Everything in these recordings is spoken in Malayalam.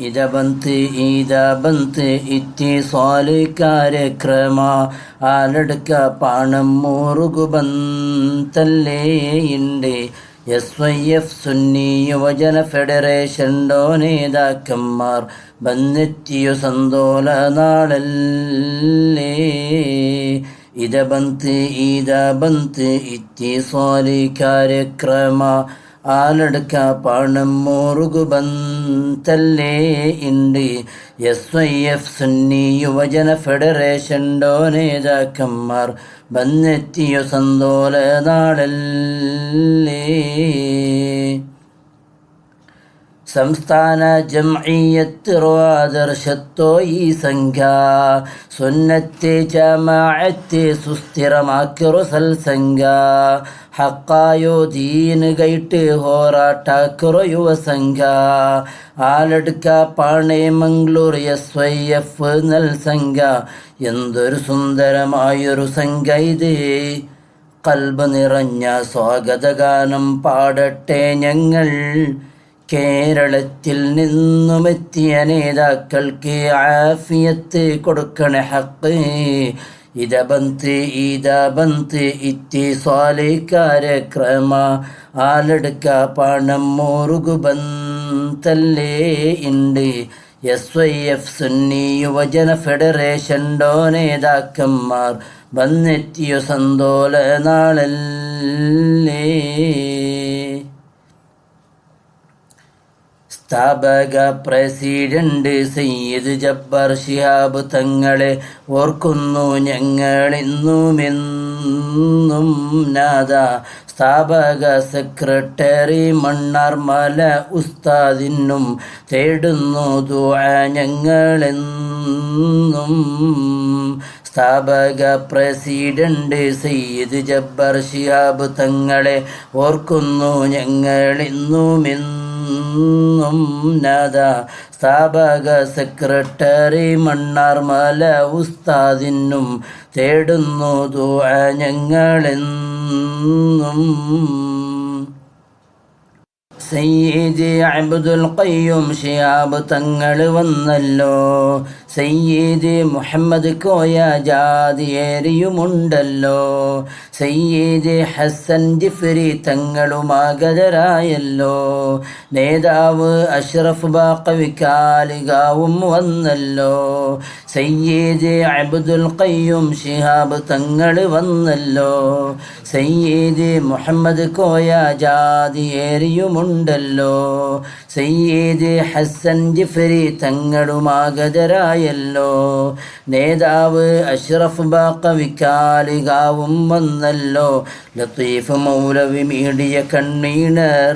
ഇതബന്ത് ഇത്തിസാല് കാര്യക്രമ ആലടുക്ക പാണം മൂറുകുബന്തല്ലേയുണ്ട്. SYF സുന്നി യുവജന ഫെഡറേഷൻ്റെ നേതാക്കന്മാർ ബന്നെത്തിയ സന്തോല നാളല്ലേ. ഇതബന്ത് ഇത്തിസാല് കാര്യക്രമ ആലടുക്ക പാണം മൂറുകുബന്തല്ലേ ഉണ്ട്. SYF സുന്നി യുവജന ഫെഡറേഷൻ്റെ നേതാക്കന്മാർ ബന്നെത്തിയ സന്തോല നാളല്ലേ. സംസ്ഥാന ജംഇയ്യത്ത് ആദർശത്തോ ഈ സംഘ സുന്നത്തെ ജമാഅത്തെ സുസ്ഥിരമാക്കിറു സൽസംഘ ഹക്കായോ ദീന് കൈട്ട് ഹോറാട്ടാക്കിറു യുവസംഘ ആലടുക്ക പാണേ മംഗ്ലൂർ SYF നൽസംഘ. എന്തൊരു സുന്ദരമായൊരു സംഘ ഇത്. കൽബ് നിറഞ്ഞ സ്വാഗതഗാനം പാടട്ടെ ഞങ്ങൾ. കേരളത്തിൽ നിന്നുമെത്തിയ നേതാക്കൾക്ക് ആഫിയത്ത് കൊടുക്കണ ഹക്ക്. ഇതബന്ത് ഇത്തിസാല് കാര്യക്രമ ആലടുക്ക പണം മൂറുകുബന്തല്ലേ ഉണ്ട്. SYF സുന്നി യുവജന ഫെഡറേഷൻ്റെ നേതാക്കന്മാർ വന്നെത്തിയ സന്തോല നാളല്ലേ. സ്ഥാപക പ്രസിഡന്റ് സയ്യിദ് ജബ്ബാർ ശിഹാബ് തങ്ങളെ ഓർക്കുന്നു ഞങ്ങളിന്നുമെന്നും നാദ. സ്ഥാപക സെക്രട്ടറി മണ്ണാർമല ഉസ്താദിനും തേടുന്നു ദുആ ഞങ്ങളെന്നും. സ്ഥാപക പ്രസിഡന്റ് സയ്യിദ് ജബ്ബാർ ശിഹാബ് തങ്ങളെ ഓർക്കുന്നു ഞങ്ങളിന്നുമെന്നും നാദ. സ്ഥാപക സെക്രട്ടറി മണ്ണാർമല ഉസ്താദിനും തേടുന്നു ദുആ ഞങ്ങളെന്നും. സയ്യിദ് അബ്ദുൽ ഖയ്യൂം ശിഹാബ് തങ്ങൾ വന്നല്ലോ. സയ്യിദ് മുഹമ്മദ് കോയ ജാതിയേരിയുമുണ്ടല്ലോ. സയ്യിദ് ഹസൻ ജിഫ്രി തങ്ങളുമാഗതരായല്ലോ. നേതാവ് അഷ്റഫ് ബാഖവി കാലികാവും വന്നല്ലോ. സയ്യിദ് അബ്ദുൽ ഖയ്യൂം ശിഹാബ് തങ്ങൾ വന്നല്ലോ. സയ്യിദ് മുഹമ്മദ് കോയ ജാതിയേരിയുമുണ്ടല്ലോ. സയ്യിദ് ഹസൻ ജിഫ്രി തങ്ങളുമാഗതരായല്ലോ. നേതാവ് അഷ്റഫ് ബാഖവി കാലികാവും വന്നല്ലോ. ലത്തീഫ് മൗലവി മീഡിയ കൺവീനർ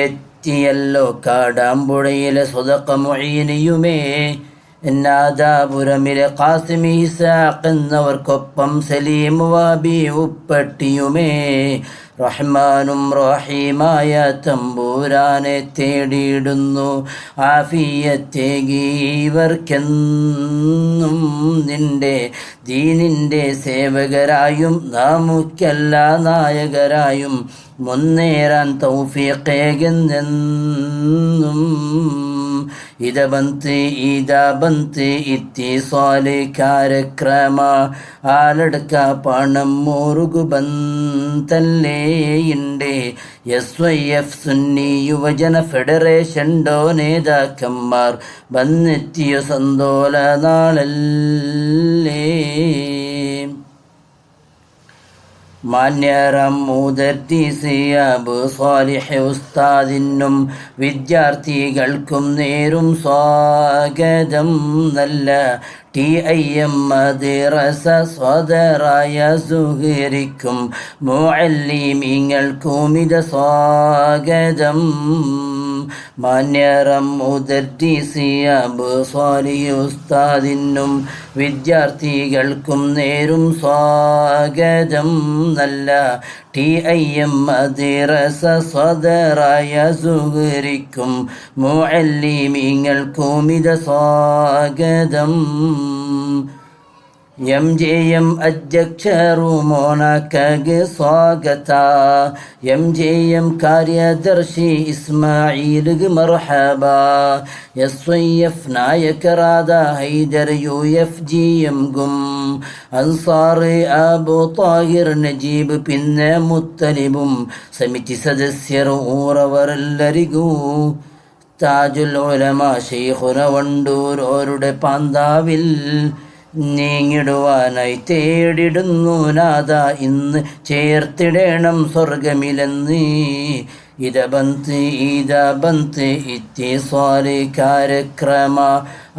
എത്തിയല്ലോ. കാടാമ്പുഴയിലെ സ്വതക്ക മുഈനിയുമേ നാദാപുരമിലെ ഖാസിമി ഇസാഖ് എന്നവർക്കൊപ്പം സലീം വാബി ഉപ്പട്ടിയുമേ. റഹ്മാനും റഹീമായ തമ്പൂരാനെ തേടിയിടുന്നു ആഫിയത്തേകി ഇവർക്കെന്നും. നിന്റെ ദീനിൻ്റെ സേവകരായും നമുക്കെല്ലാ നായകരായും മുന്നേറാൻ തൗഫീഖേകുന്നെന്നും. ഇതബന്ത് ഇത്തിസാല് കാര്യക്രമ ആലടുക്ക പണം മൂറുകുബന്തല്ലേയുണ്ട്. SYF സുന്നി യുവജന ഫെഡറേഷൻ്റെ നേതാക്കന്മാർ വന്നെത്തിയ സന്തോല നാളല്ലേ. മാന്യരം മുദർരിസ് അബു സ്വാലിഹ് ഉസ്താദിനും വിദ്യാർത്ഥികൾക്കും നേരും സ്വാഗതം. നല്ല TIM മദ്രസ സ്വദറായ സുഹരിക്കും മുഅല്ലിമീങ്ങൾക്കുമിത സ്വാഗതം. മാന്യരം മുദർരിസ് അബു സ്വാലിഹ് ഉസ്താദിനും വിദ്യാർത്ഥികൾക്കും നേരും സ്വാഗതം. നല്ല TIM മദ്രസ സ്വദറായ സുഹരിക്കും മുഅല്ലിമീങ്ങൾക്കുമിത സ്വാഗതം. MJM ಅಧ್ಯಕ್ಷರು ಮೋನಕಗೆ ಸ್ವಾಗತ. MJM ಕಾರ್ಯದರ್ಶಿ ಇಸ್ಮಾಯಿಲ್ಗೆ ಮರ್ಹಬ. SYF ನಾಯಕರಾದ ಹೈದರ್ UFGM ಗುಂ, ಅನ್ಸಾರಿ ಅಬು ತಾಹಿರ್ ನಜೀಬ್ ಪಿನ್ನ ಮುತ್ತಲಿಬುಂ, ಸಮಿತಿ ಸದಸ್ಯರು ಊರವರೆಲ್ಲರಿಗೂ താജുൽ ഉലമ ശൈഖുന വണ്ടൂർ അവരുടെ പാന്താവിൽ നീങ്ങിടുവാനായി തേടിടുന്നു നാഥ, ഇന്ന് ചേർത്തിടണം സ്വർഗമിലെന്ന്. ഇത ബന്ത് ഇത്തിസ്വാല് കാര്യക്രമ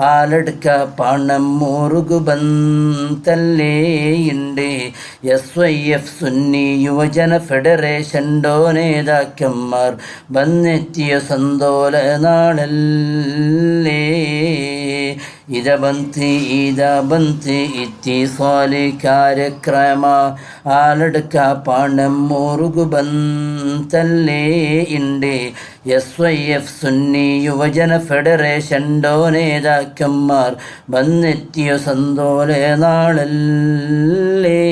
ആലടുക്ക പണം മുറുകു ബന്തല്ലേയുണ്ട്. SYF സുന്നി യുവജന ഫെഡറേഷൻ നേതാക്കന്മാർ വന്നെത്തിയ സന്തോല നാളല്ലേ. ഇത ബന്ത് ഇത്തിസ്വാല് കാര്യക്രമ ആലടുക്ക പണം മുറുകു ബന്തല്ലേ ഉണ്ട്. SYF സുന്നി യുവജന ഫെഡറേഷൻ നേതാക്കന്മാർ വന്നെത്തിയ സന്തോല നാളല്ലേ.